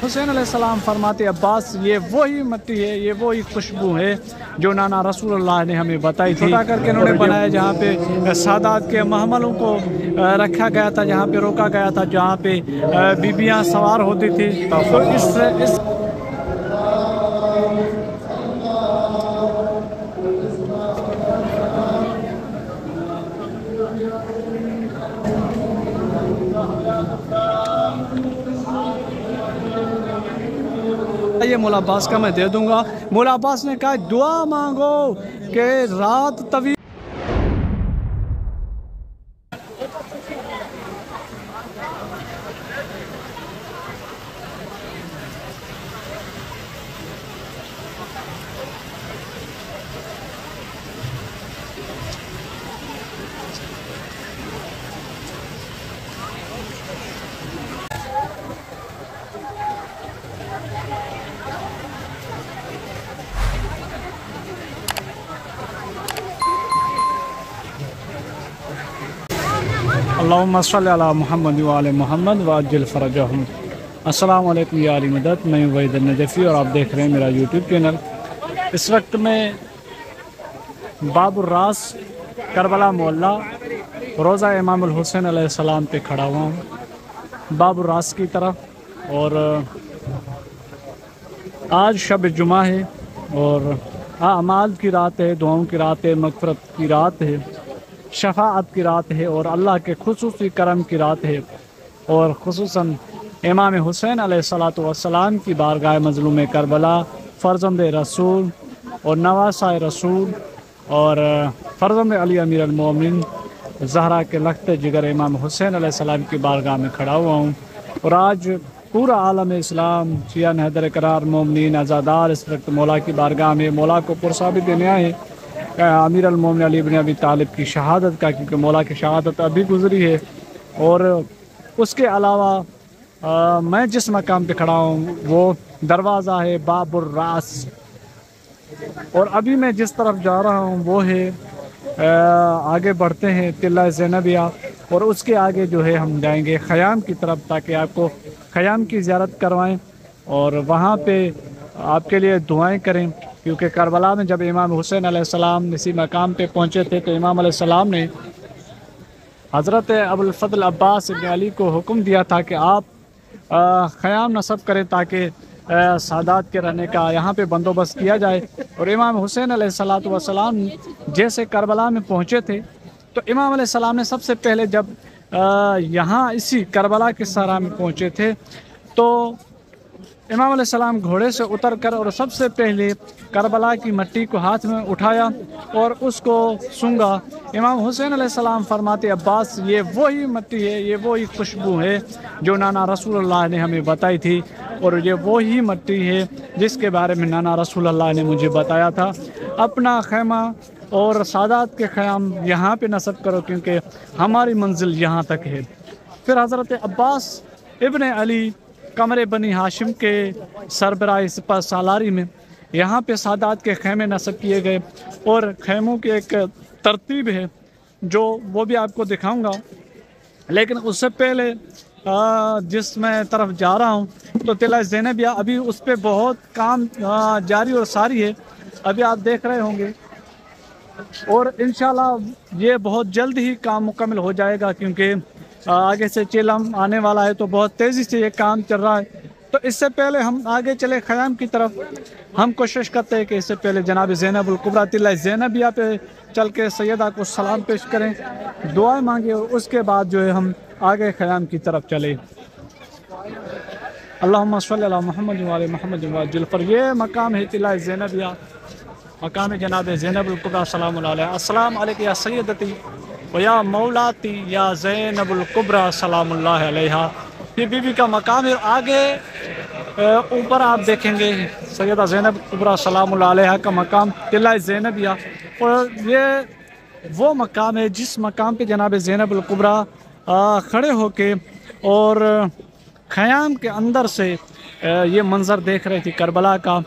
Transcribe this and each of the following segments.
حسین علیہ السلام فرماتے عباس یہ وہی مٹی ہے، یہ وہی خوشبو ہے جو نانا رسول اللہ نے ہمیں بتائی تھی۔ چھوٹا کر کے انہوں نے بنایا جہاں پہ سادات کے محملوں کو رکھا گیا تھا، جہاں پہ روکا گیا تھا، جہاں پہ بیبیاں سوار ہوتی تھی۔ تو اس یہ مولا عباس کا میں دے دوں گا۔ مولا عباس نے کہا دعا مانگو کہ رات طویل اللہم صلی علی محمد وعلی محمد وعجل فرجہم۔ السلام علیکم یا علی مدد، میں وحید النجفی اور آپ دیکھ رہے ہیں میرا یوٹیوب چینل۔ اس وقت میں باب الراس کربلا محلہ روضہ امام الحسین علیہ السلام پہ کھڑا ہوا ہوں باب الراس کی طرف، اور آج شب جمعہ ہے اور اعمال کی رات ہے، دعاؤں کی رات ہے، مغفرت کی رات ہے، شفاعت کی رات ہے، اور اللہ کے خصوصی کرم کی رات ہے، اور خصوصاً امام حسین علیہ السلام کی بارگاہ مظلوم کربلا، فرزند رسول اور نواسہ رسول اور فرزند علی امیر المومنین زہرا کے لخت جگر امام حسین علیہ السلام کی بارگاہ میں کھڑا ہوا ہوں۔ اور آج پورا عالم اسلام، شیعہ حیدر قرار مومنین عزادار اس وقت مولا کی بارگاہ میں مولا کو پرثابت دینے آئے امیر المومن علی بن ابی طالب کی شہادت کا، کیونکہ مولا کی شہادت ابھی گزری ہے۔ اور اس کے علاوہ میں جس مقام پہ کھڑا ہوں وہ دروازہ ہے باب الراس، اور ابھی میں جس طرف جا رہا ہوں وہ ہے آگے بڑھتے ہیں تلہ زینبیہ، اور اس کے آگے جو ہے ہم جائیں گے خیام کی طرف، تاکہ آپ کو خیام کی زیارت کروائیں اور وہاں پہ آپ کے لیے دعائیں کریں، کیونکہ کربلا میں جب امام حسین علیہ السلام اسی مقام پہ پہنچے تھے تو امام علیہ السلام نے حضرت ابوالفضل عباس ابن علی کو حکم دیا تھا کہ آپ خیام نصب کریں تاکہ سادات کے رہنے کا یہاں پہ بندوبست کیا جائے۔ اور امام حسین علیہ السلام جیسے کربلا میں پہنچے تھے تو امام علیہ السلام نے سب سے پہلے جب یہاں اسی کربلا کے صحرا میں پہنچے تھے تو امام علیہ السلام گھوڑے سے اتر کر اور سب سے پہلے کربلا کی مٹی کو ہاتھ میں اٹھایا اور اس کو سونگا۔ امام حسین علیہ السلام فرماتے عباس یہ وہی مٹی ہے، یہ وہی خوشبو ہے جو نانا رسول اللہ نے ہمیں بتائی تھی، اور یہ وہی مٹی ہے جس کے بارے میں نانا رسول اللہ نے مجھے بتایا تھا۔ اپنا خیمہ اور سادات کے خیام یہاں پہ نصب کرو کیونکہ ہماری منزل یہاں تک ہے۔ پھر حضرت عباس ابن علی قمر بنی ہاشم کے سربراہ سپہ سالاری میں یہاں پہ سادات کے خیمے نصب کیے گئے، اور خیموں کی ایک ترتیب ہے جو وہ بھی آپ کو دکھاؤں گا، لیکن اس سے پہلے جس میں طرف جا رہا ہوں تو تلہ زینبیہ ابھی اس پہ بہت کام جاری اور ساری ہے، ابھی آپ دیکھ رہے ہوں گے، اور انشاءاللہ یہ بہت جلد ہی کام مکمل ہو جائے گا، کیونکہ آگے سے چیلم آنے والا ہے تو بہت تیزی سے یہ کام چل رہا ہے۔ تو اس سے پہلے ہم آگے چلے خیام کی طرف، ہم کوشش کرتے ہیں کہ اس سے پہلے جناب زینب الکبریٰ تلہ زینبیہ پہ چل کے سیدہ کو سلام پیش کریں، دعائیں مانگیں، اور اس کے بعد جو ہے ہم آگے خیام کی طرف چلیں۔ اللہم صلی علی محمد وعلی محمد وعجل فر۔ یہ مقام ہے تلہ زینبیہ، مقام جناب زینب الکبریٰ سلام اللہ علیہ۔ السلام علیکم یا سیدتی و یا مولاتی یا زینب الکبریٰ سلام اللہ علیہ۔ یہ بی بی کا مقام ہے، آگے اوپر آپ دیکھیں گے سیدہ زینب الکبریٰ سلام اللہ علیہ کا مقام تلہ زینبیہ، اور یہ وہ مقام ہے جس مقام پہ جناب زینب الکبریٰ کھڑے ہو کے اور خیام کے اندر سے یہ منظر دیکھ رہی تھی کربلا کا،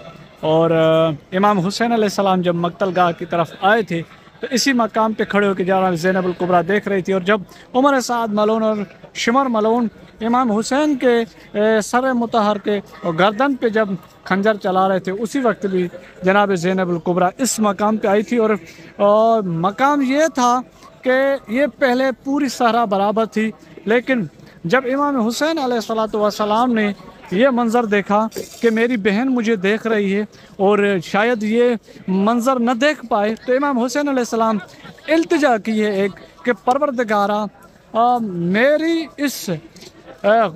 اور امام حسین علیہ السلام جب مقتل گاہ کی طرف آئے تھے تو اسی مقام پہ کھڑے ہو کے جناب زینب الکبریٰ دیکھ رہی تھی، اور جب عمر سعد ملعون اور شمر ملعون امام حسین کے سر مطہر کے اور گردن پہ جب خنجر چلا رہے تھے، اسی وقت بھی جناب زینب الکبریٰ اس مقام پہ آئی تھی، اور مقام یہ تھا کہ یہ پہلے پوری صحرا برابر تھی، لیکن جب امام حسین علیہ السلام نے یہ منظر دیکھا کہ میری بہن مجھے دیکھ رہی ہے اور شاید یہ منظر نہ دیکھ پائے، تو امام حسین علیہ السلام التجا کی ہے ایک کہ پروردگارا میری اس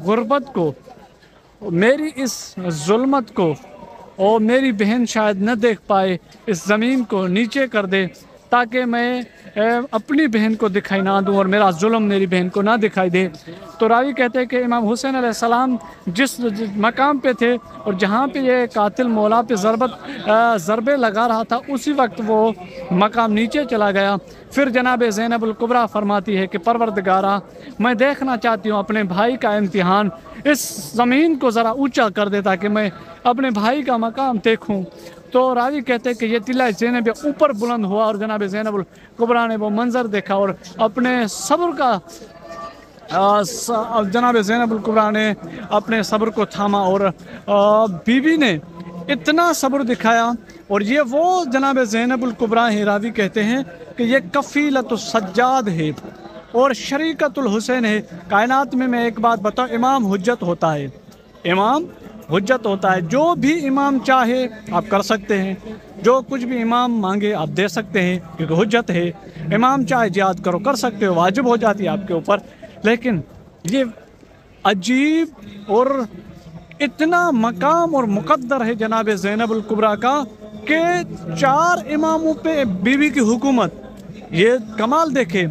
غربت کو، میری اس ظلمت کو، اور میری بہن شاید نہ دیکھ پائے، اس زمین کو نیچے کر دے تاکہ میں اپنی بہن کو دکھائی نہ دوں اور میرا ظلم میری بہن کو نہ دکھائی دے۔ تو راوی کہتے ہیں کہ امام حسین علیہ السلام جس مقام پہ تھے اور جہاں پہ یہ قاتل مولا پہ ضربے لگا رہا تھا، اسی وقت وہ مقام نیچے چلا گیا۔ پھر جناب زینب الکبریٰ فرماتی ہے کہ پروردگارا میں دیکھنا چاہتی ہوں اپنے بھائی کا امتحان، اس زمین کو ذرا اونچا کر دے تاکہ میں اپنے بھائی کا مقام دیکھوں۔ تو راوی کہتے ہیں کہ یہ طلع زینب اوپر بلند ہوا اور جناب زینب الکبریٰ نے وہ منظر دیکھا اور اپنے صبر کا جناب زینب الکبریٰ نے اپنے صبر کو تھاما اور بیوی نے اتنا صبر دکھایا، اور یہ وہ جناب زینب الکبریٰ ہیں، راوی کہتے ہیں کہ یہ کفیلۃ السجاد ہے اور شریکۃ الحسین ہے۔ کائنات میں ایک بات بتاؤں، امام حجت ہوتا ہے، امام حجت ہوتا ہے، جو بھی امام چاہے آپ کر سکتے ہیں، جو کچھ بھی امام مانگے آپ دے سکتے ہیں، کیونکہ حجت ہے۔ امام چاہے جہاد کرو کر سکتے ہو، واجب ہو جاتی ہے آپ کے اوپر، لیکن یہ عجیب اور اتنا مقام اور مقدر ہے جناب زینب الکبریٰ کا کہ 4 اماموں پہ بیوی کی حکومت۔ یہ کمال دیکھیں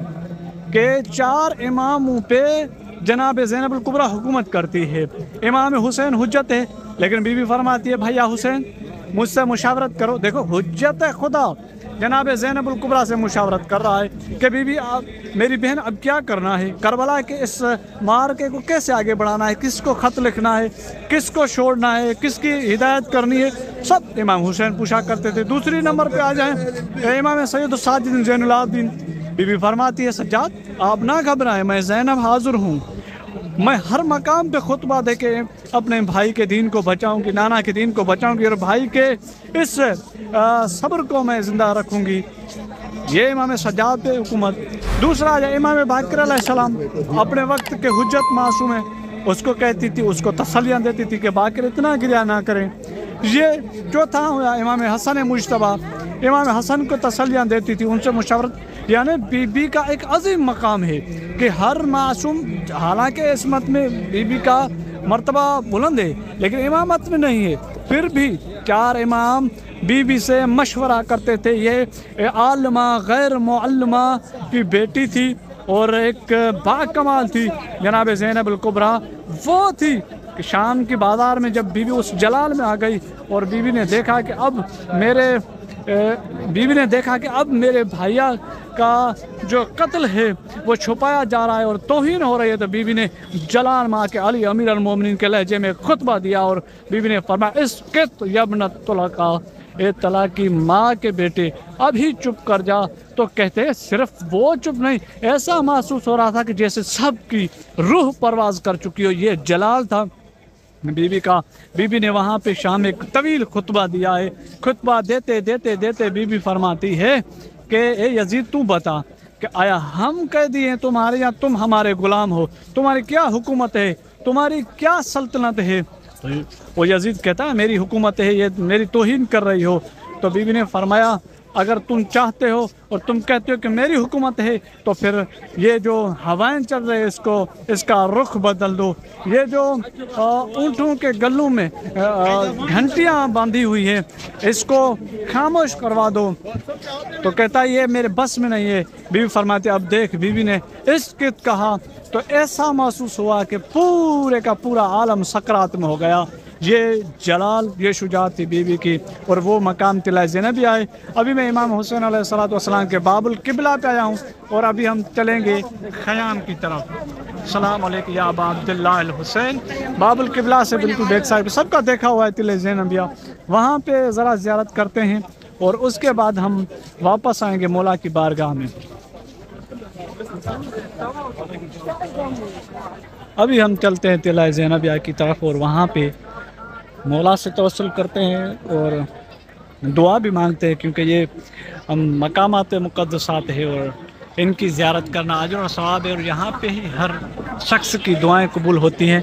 کہ 4 اماموں پہ جناب زینب الکبریٰ حکومت کرتی ہے۔ امام حسین حجت ہے، لیکن بیوی فرماتی ہے بھیا حسین مجھ سے مشاورت کرو۔ دیکھو حجت خدا جناب زینب الکبریٰ سے مشاورت کر رہا ہے کہ بیوی میری بہن اب کیا کرنا ہے، کربلا کے اس معرکے کو کیسے آگے بڑھانا ہے، کس کو خط لکھنا ہے، کس کو چھوڑنا ہے، کس کی ہدایت کرنی ہے، سب امام حسین پوچھا کرتے تھے۔ دوسری نمبر پہ آ جائیں امام سید الساجدین زین العابدین، بیوی فرماتی ہے سجاد آپ نہ گھبرائیں، میں زینب حاضر ہوں، میں ہر مقام پہ خطبہ دے کے اپنے بھائی کے دین کو بچاؤں گی، نانا کے دین کو بچاؤں گی، اور بھائی کے اس صبر کو میں زندہ رکھوں گی۔ یہ امام سجاد پہ حکومت۔ دوسرا ہے امام باقر علیہ السلام، اپنے وقت کے حجت معصوم ہے، اس کو کہتی تھی، اس کو تسلیاں دیتی تھی کہ باقر اتنا گریہ نہ کریں۔ یہ چوتھا ہوا امام حسن مجتبیٰ، امام حسن کو تسلیاں دیتی تھی، ان سے مشاورت، یعنی بی بی کا ایک عظیم مقام ہے کہ ہر معصوم، حالانکہ عصمت میں بی بی کا مرتبہ بلند ہے لیکن امامت میں نہیں ہے، پھر بھی 4 امام بی بی سے مشورہ کرتے تھے۔ یہ عالمہ غیر معلمہ کی بیٹی تھی اور ایک باکمال تھی جناب زینب الکبریٰ، وہ تھی کہ شام کی بازار میں جب بیوی اس جلال میں آ گئی اور بیوی نے دیکھا کہ اب میرے بھائیا کا جو قتل ہے وہ چھپایا جا رہا ہے اور توہین ہو رہی ہے، تو بیوی نے جلال میں آ کے علی امیر المومنین کے لہجے میں خطبہ دیا اور بیوی نے فرمایا اسکت یبنت طلقاء، اے طلاق کی ماں کے بیٹے ابھی چپ کر جا۔ تو کہتے ہیں صرف وہ چپ نہیں، ایسا محسوس ہو رہا تھا کہ جیسے سب کی روح پرواز کر چکی ہو، یہ جلال تھا بیوی کا۔ بیوی نے وہاں پہ شام ایک طویل خطبہ دیا ہے، خطبہ دیتے بیوی فرماتی ہے کہ اے یزید تو بتا کہ آیا ہم قیدی ہیں تمہارے یا تم ہمارے غلام ہو، تمہاری کیا حکومت ہے، تمہاری کیا سلطنت ہے؟ وہ یزید کہتا ہے میری حکومت ہے، یہ میری توہین کر رہی ہو۔ تو بیوی نے فرمایا اگر تم چاہتے ہو اور تم کہتے ہو کہ میری حکومت ہے تو پھر یہ جو ہوائیں چل رہے اس کا رخ بدل دو، یہ جو اونٹوں کے گلوں میں گھنٹیاں باندھی ہوئی ہیں اس کو خاموش کروا دو۔ تو کہتا ہے یہ میرے بس میں نہیں ہے۔ بیوی فرماتے اب دیکھ، بیوی نے اس قط کہا تو ایسا محسوس ہوا کہ پورے کا پورا عالم سکرات میں ہو گیا۔ یہ جلال، یہ شجاعت تھی بیوی کی، اور وہ مقام طلع زینب بھی آئے۔ ابھی میں امام حسین علیہ السلام کے باب القبلہ پہ آیا ہوں اور ابھی ہم چلیں گے خیام کی طرف۔ السلام علیکم یا ابا عبداللہ الحسین۔ باب القبلہ سے بالکل بیک سائڈ پہ سب کا دیکھا ہوا ہے طلع زینب، وہاں پہ ذرا زیارت کرتے ہیں اور اس کے بعد ہم واپس آئیں گے مولا کی بارگاہ میں۔ ابھی ہم چلتے ہیں طلعہ زینبیہ کی طرف اور وہاں پہ مولا سے توسل کرتے ہیں اور دعا بھی مانگتے ہیں، کیونکہ یہ مقامات مقدسات ہے اور ان کی زیارت کرنا اجر و ثواب ہے، اور یہاں پہ ہی ہر شخص کی دعائیں قبول ہوتی ہیں۔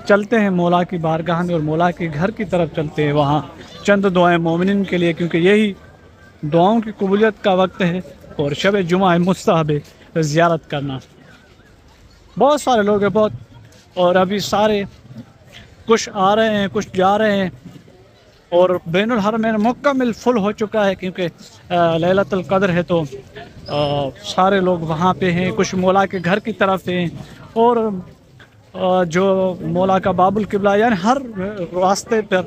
چلتے ہیں مولا کی بارگاہ میں اور مولا کے گھر کی طرف چلتے ہیں، وہاں چند دعائیں مومنین کے لیے، کیونکہ یہی دعاؤں کی قبولیت کا وقت ہے اور شب جمعہ مستحب ہے زیارت کرنا۔ بہت سارے لوگ ہیں بہت، اور ابھی سارے کچھ آ رہے ہیں کچھ جا رہے ہیں، اور بین الحرمین مکمل فل ہو چکا ہے، کیونکہ لیلۃ القدر ہے تو سارے لوگ وہاں پہ ہیں، کچھ مولا کے گھر کی طرف ہیں، اور جو مولا کا باب القبلہ یعنی ہر راستے پر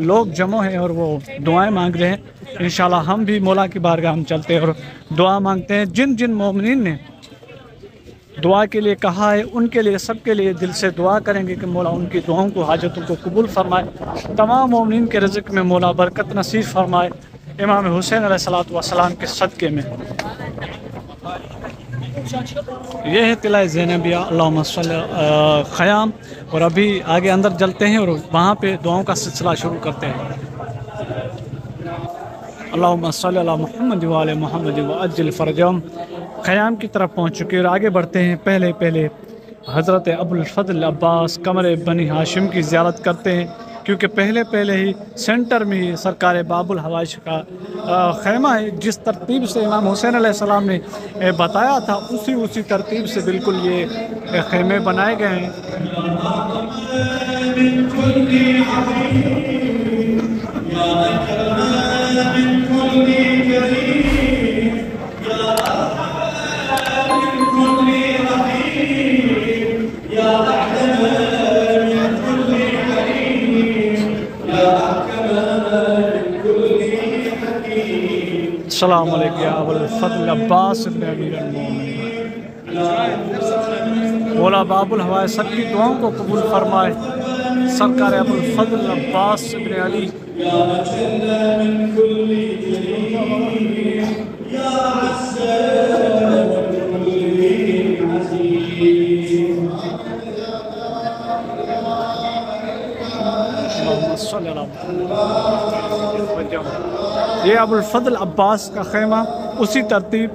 لوگ جمع ہیں اور وہ دعائیں مانگ رہے ہیں۔ انشاءاللہ ہم بھی مولا کی بارگاہ میں چلتے ہیں اور دعا مانگتے ہیں۔ جن جن مومنین نے دعا کے لیے کہا ہے ان کے لیے سب کے لیے دل سے دعا کریں گے کہ مولا ان کی دعاؤں کو حاجتوں کو قبول فرمائے، تمام مومنین کے رزق میں مولا برکت نصیب فرمائے، امام حسین علیہ السلام کے صدقے میں۔ یہ ہے طلعہ زینبیہ اللہم صلی خیام، اور ابھی آگے اندر چلتے ہیں اور وہاں پہ دعاؤں کا سلسلہ شروع کرتے ہیں۔ اللہم صلی علی محمد وآل محمد وعجل فرجہم۔ خیام کی طرف پہنچ چکے اور آگے بڑھتے ہیں۔ پہلے حضرت ابو الفضل عباس قمر بنی ہاشم کی زیارت کرتے ہیں، کیونکہ پہلے ہی سینٹر میں ہی سرکار باب الحوائج کا خیمہ ہے۔ جس ترتیب سے امام حسین علیہ السلام نے بتایا تھا اسی ترتیب سے بالکل یہ خیمے بنائے گئے ہیں۔ السلام علیکم یا ابو الفضل عباس ابن امیر المومنین۔ مولا باب الحوائج سب کی دعاؤں کو قبول فرمائے۔ سرکار ابو الفضل عباس ابن علی یہ ابو الفضل عباس کا خیمہ اسی ترتیب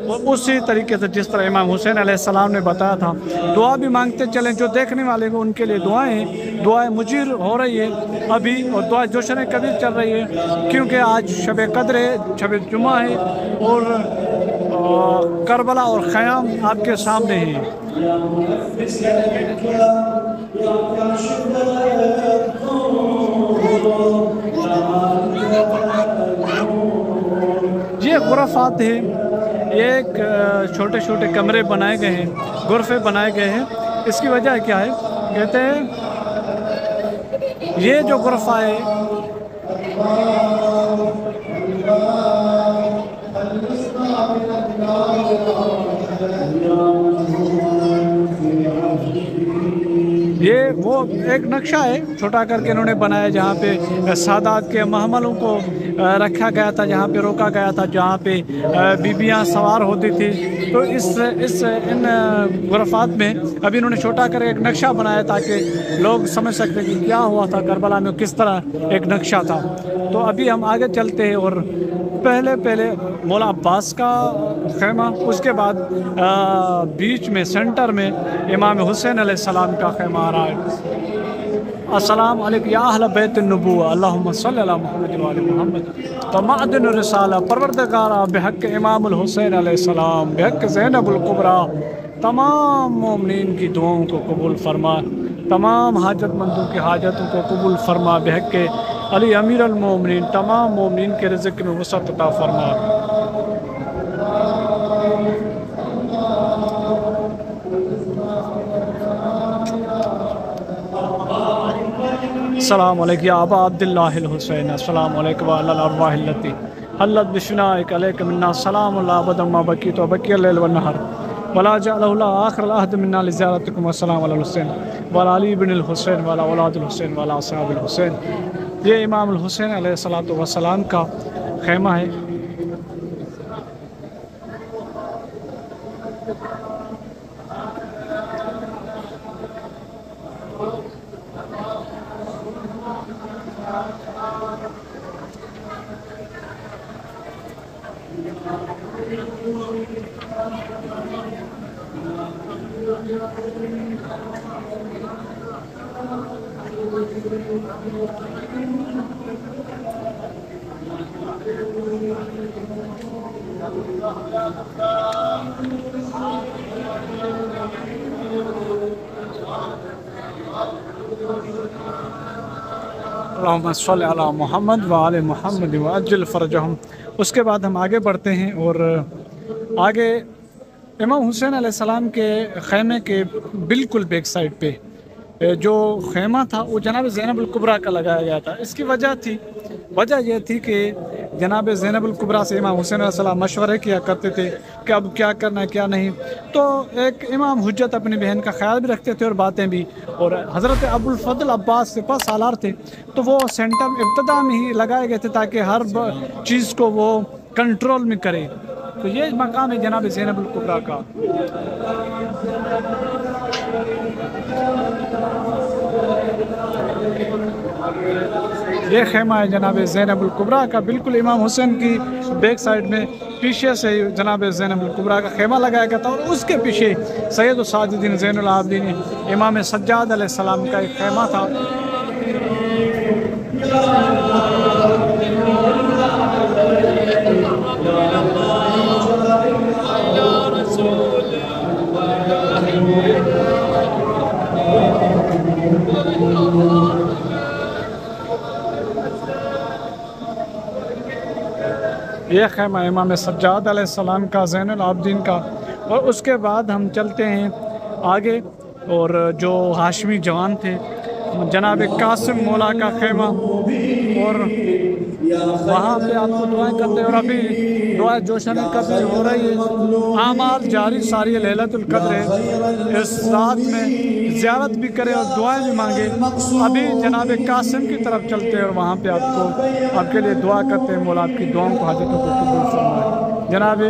اور اسی طریقے سے جس طرح امام حسین علیہ السلام نے بتایا تھا۔ دعا بھی مانگتے چلیں، جو دیکھنے والے کو ان کے لیے دعائیں مجیر ہو رہی ہے ابھی، اور دعا جوشن کبیر چل رہی ہے، کیونکہ آج شب قدر ہے، شب جمعہ ہے، اور کربلا اور خیام آپ کے سامنے ہے۔ یہ غرفات ہیں، یہ ایک چھوٹے کمرے بنائے گئے ہیں، غرفے بنائے گئے ہیں۔ اس کی وجہ کیا ہے؟ کہتے ہیں یہ جو غرفہ ہے یہ وہ ایک نقشہ ہے چھوٹا کر کے انہوں نے بنایا، جہاں پہ سادات کے محملوں کو رکھا گیا تھا، جہاں پہ روکا گیا تھا، جہاں پہ بیبیاں سوار ہوتی تھی۔ تو ان غرفات میں ابھی انہوں نے چھوٹا کر ایک نقشہ بنایا تاکہ لوگ سمجھ سکتے کہ کیا ہوا تھا کربلا میں، کس طرح ایک نقشہ تھا۔ تو ابھی ہم آگے چلتے ہیں اور پہلے مولا عباس کا خیمہ، اس کے بعد بیچ میں سینٹر میں امام حسین علیہ السلام کا خیمہ آ رہا ہے۔ السلام علیکم یا اہل بیت النبوہ، اللہم صلی علی محمد وآل محمد تو معدن الرسالہ، پروردگارہ بحق امام الحسین علیہ السلام، بحق زینب الکبریٰ، تمام مومنین کی دعاؤں کو قبول فرما، تمام حاجت مندوں کی حاجتوں کو قبول فرما، بحق علی امیر المومنین، تمام مومنین کے رزق میں وسعت عطا فرما۔ السلام علیکم یا ابا عبداللہ الحسین، السلام علیکم وعلی الارواح التی حلت بشنائک علیکم منا السلام اللہ ابدا ما بقیت وبقی اللیل والنہر ولا جعلہ اللہ آخر العہد منا لزیارتکم، والسلام علی الحسین وعلی علی بن الحسین وعلی اولاد الحسین وعلی اصحاب الحسین یہ امام الحسین علیہ السلام کا خیمہ ہے۔ اللہم صلی علی محمد وآل محمد وعجل فرجہم۔ اس کے بعد ہم آگے بڑھتے ہیں اور آگے امام حسین علیہ السلام کے خیمے کے بالکل بیک سائڈ پہ جو خیمہ تھا وہ جناب زینب الکبریٰ کا لگایا گیا تھا۔ اس کی وجہ یہ تھی کہ جناب زینب الکبریٰ سے امام حسین علیہ السلام مشورے کیا کرتے تھے کہ اب کیا کرنا ہے کیا نہیں، تو ایک امام حجت اپنی بہن کا خیال بھی رکھتے تھے اور باتیں بھی، اور حضرت ابو الفضل عباس سپہ سالار تھے تو وہ سینٹر ابتدا میں ہی لگائے گئے تھے تاکہ ہر چیز کو وہ کنٹرول میں کرے۔ تو یہ مقام ہے جناب زینب الکبریٰ کا۔ یہ خیمہ ہے جناب زینب الکبریٰ کا، بالکل امام حسین کی بیک سائڈ میں پیچھے سے جناب زینب الکبریٰ کا خیمہ لگایا گیا تھا، اور اس کے پیچھے سید الساجدین زین العابدین امام سجاد علیہ السلام کا ایک خیمہ تھا۔ یہ خیمہ امام سجاد علیہ السلام کا، زین العابدین کا، اور اس کے بعد ہم چلتے ہیں آگے، اور جو ہاشمی جوان تھے جناب قاسم مولا کا خیمہ، اور وہاں پہ آپ کو دعائیں کرتے ہیں، اور ابھی دعائیں جوشن قدر ہو رہی ہے، اعمال جاری ساری ليلۃ القدر ہے، اس رات میں زیارت بھی کرے اور دعائیں بھی مانگے۔ ابھی جناب قاسم کی طرف چلتے ہیں اور وہاں پہ آپ کے لیے دعا کرتے ہیں، مولا آپ کی دعاؤں کو حاجتوں کو قبول فرمائے۔ جناب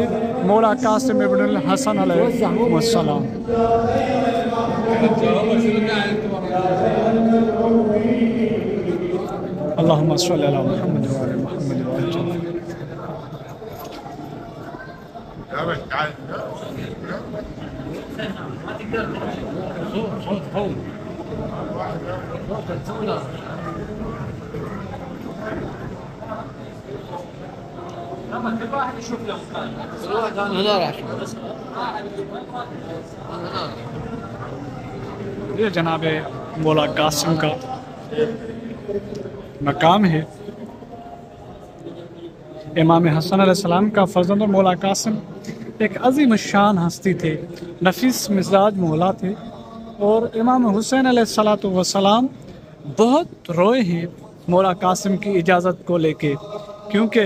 مولا قاسم ابن الحسن علیہ السلام۔ اللہم صلی علی محمد وعلی محمد وعجل۔ یہ جناب مولا قاسم کا مقام ہے۔ امام حسن علیہ السلام کا فرزند مولا قاسم ایک عظیم الشان ہستی تھے، نفیس مزاج مولا تھے، اور امام حسین علیہ السلام بہت روئے ہیں مولا قاسم کی اجازت کو لے کے، کیونکہ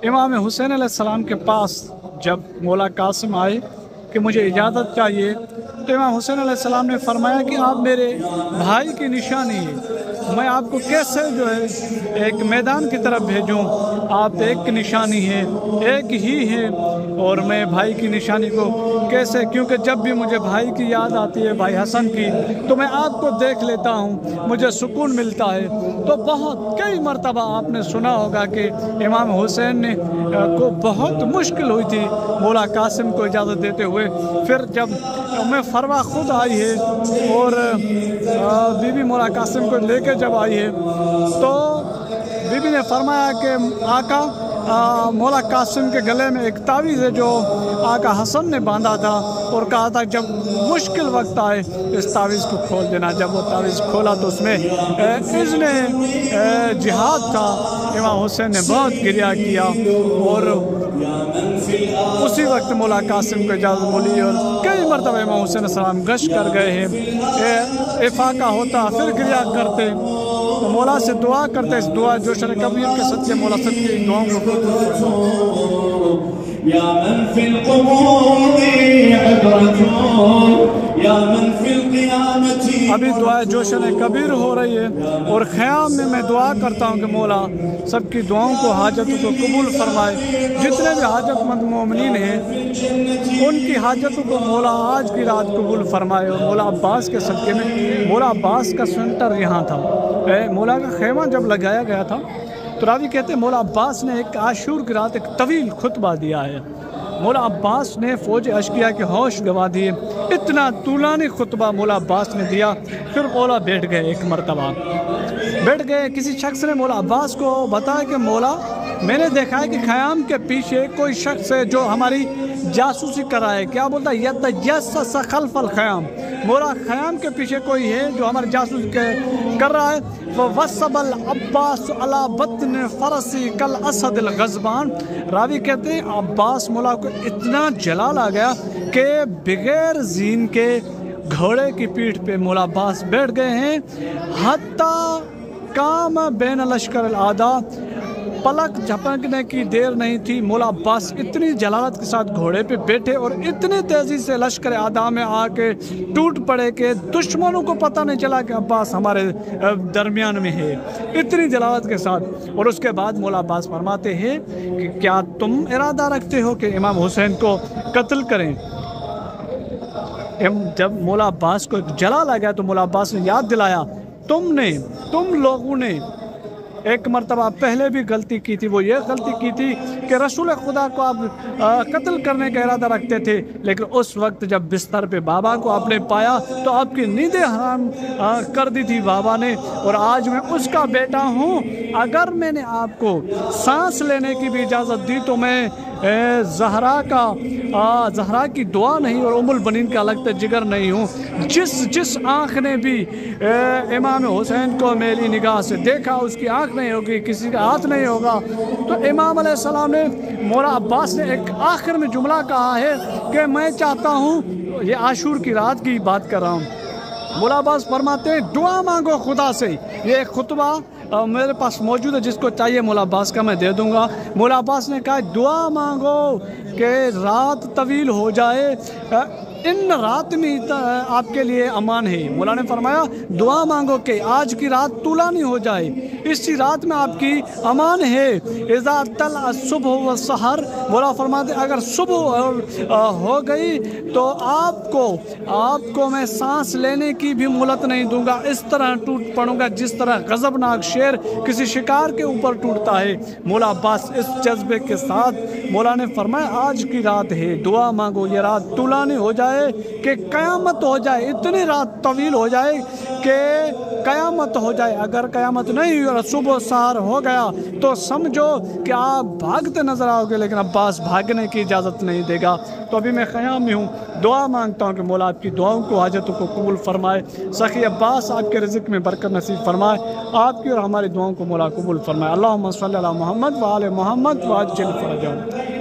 امام حسین علیہ السلام کے پاس جب مولا قاسم آئے کہ مجھے اجازت چاہیے، تو امام حسین علیہ السلام نے فرمایا کہ آپ میرے بھائی کی نشانی ہیں، میں آپ کو کیسے جو ہے ایک میدان کی طرف بھیجوں، آپ ایک نشانی ہے، ایک ہی ہے، اور میں بھائی کی نشانی کو کیسے، کیونکہ جب بھی مجھے بھائی کی یاد آتی ہے، بھائی حسن کی، تو میں آپ کو دیکھ لیتا ہوں، مجھے سکون ملتا ہے۔ تو بہت کئی مرتبہ آپ نے سنا ہوگا کہ امام حسین نے کو بہت مشکل ہوئی تھی مولا قاسم کو اجازت دیتے ہوئے۔ پھر جب فروا خود آئی ہے اور بی بی مولا قاسم کو لے کے جب آئی ہے، تو بی بی نے فرمایا کہ آقا مولا قاسم کے گلے میں ایک تعویذ ہے جو آقا حسن نے باندھا تھا، اور کہا تھا جب مشکل وقت آئے اس تعویذ کو کھول دینا۔ جب وہ تعویذ کھولا تو اس میں اذن جہاد تھا۔ امام حسین نے بہت گریہ کیا، اور اسی وقت مولا قاسم کو اجازت ملی، اور کئی مرتبہ امام حسین علیہ السلام گشت کر گئے ہیں، افاقہ ہوتا پھر گریہ کرتے، تو مولا سے دعا کرتے، اس دعا جوشن کبیر کے صدقے مولا سب کی دعاؤں کو قبول فرمائے۔ ابھی دعا جوشن کبیر ہو رہی ہے، اور خیام میں دعا کرتا ہوں کہ مولا سب کی دعاؤں کو، حاجتوں کو قبول فرمائے۔ جتنے بھی حاجت مند مومنین ہیں ان کی حاجتوں کو مولا آج کی رات قبول فرمائے۔ اور مولا عباس کے صدقے میں، مولا عباس کا سینٹر یہاں تھا، مولا کا خیمہ جب لگایا گیا تھا تو راوی کہتے ہیں مولا عباس نے ایک عاشور کی رات ایک طویل خطبہ دیا ہے۔ مولا عباس نے فوج اشقیاء کے ہوش گوا دیے، اتنا طولانی خطبہ مولا عباس نے دیا۔ پھر مولا بیٹھ گئے، ایک مرتبہ بیٹھ گئے۔ کسی شخص نے مولا عباس کو بتایا کہ مولا میں نے دیکھا ہے کہ خیام کے پیچھے کوئی شخص ہے جو ہماری جاسوسی کر رہا ہے۔ کیا بولتا ہے؟ یتجسس خلف الخیام، مولا خیام کے پیچھے کوئی ہے جو ہماری جاسوسی کر رہا ہے۔ وَوَصَّبَ الْعَبَّاسُ عَلَى بَطْنِ فَرَسِ كَالْأَسَدِ الْغَضْبَانِ۔ راوی کہتے ہیں عباس مولا کو اتنا جلال آ گیا کہ بغیر زین کے گھوڑے کی پیٹھ پہ مولا عباس بیٹھ گئے ہیں۔ حتیٰ قام بین لشکر الاعداء، پلک جھپکنے کی دیر نہیں تھی، مولا عباس اتنی جلالت کے ساتھ گھوڑے پہ بیٹھے اور اتنی تیزی سے لشکر اعداء میں آ کے ٹوٹ پڑے کہ دشمنوں کو پتہ نہیں چلا کہ عباس ہمارے درمیان میں ہے، اتنی جلالت کے ساتھ۔ اور اس کے بعد مولا عباس فرماتے ہیں کہ کیا تم ارادہ رکھتے ہو کہ امام حسین کو قتل کریں؟ جب مولا عباس کو جلال آ گیا تو مولا عباس نے یاد دلایا، تم لوگوں نے ایک مرتبہ پہلے بھی غلطی کی تھی، وہ یہ غلطی کی تھی کہ رسول خدا کو آپ قتل کرنے کا ارادہ رکھتے تھے، لیکن اس وقت جب بستر پہ بابا کو آپ نے پایا تو آپ کی نیندیں حرام کر دی تھی بابا نے، اور آج میں اس کا بیٹا ہوں۔ اگر میں نے آپ کو سانس لینے کی بھی اجازت دی تو میں زہرا کی دعا نہیں اور ام البنین کا لگتا جگر نہیں ہوں۔ جس آنکھ نے بھی امام حسین کو میری نگاہ سے دیکھا اس کی آنکھ نہیں ہوگی، کسی کا ہاتھ نہیں ہوگا۔ تو امام علیہ السلام نے، مولا عباس نے ایک آخر میں جملہ کہا ہے کہ میں چاہتا ہوں، یہ عاشور کی رات کی بات کر رہا ہوں، مولا عباس فرماتے ہیں دعا مانگو خدا سے۔ یہ ایک خطبہ میرے پاس موجود ہے، جس کو چاہیے مولا عباس کا میں دے دوں گا۔ مولا عباس نے کہا دعا مانگو کہ رات طویل ہو جائے، ان رات میں آپ کے لیے امان ہے۔ مولا نے فرمایا دعا مانگو کہ آج کی رات طولانی ہو جائے، اسی رات میں آپ کی امان ہے۔ اذا طلع الصبح والسحر، مولا فرماتے اگر صبح ہو گئی تو آپ کو میں سانس لینے کی بھی مہلت نہیں دوں گا، اس طرح ٹوٹ پڑوں گا جس طرح غضبناک شیر کسی شکار کے اوپر ٹوٹتا ہے۔ مولا عباس اس جذبے کے ساتھ مولا نے فرمایا آج کی رات ہے، دعا مانگو یہ رات طولانی ہو جائے کہ قیامت ہو جائے، اتنی رات طویل ہو جائے کہ قیامت ہو جائے۔ اگر قیامت نہیں ہوئی اور صبح سحر ہو گیا تو سمجھو کہ آپ بھاگتے نظر آؤ گے، لیکن عباس بھاگنے کی اجازت نہیں دے گا۔ تو ابھی میں خیام میں ہوں، دعا مانگتا ہوں کہ مولا آپ کی دعاؤں کو، حاجتوں کو قبول فرمائے۔ سخی عباس آپ کے رزق میں برکت نصیب فرمائے، آپ کی اور ہماری دعاؤں کو مولا قبول فرمائے۔ اللہم صلی علی محمد وآل محمد وعجل فرجہم۔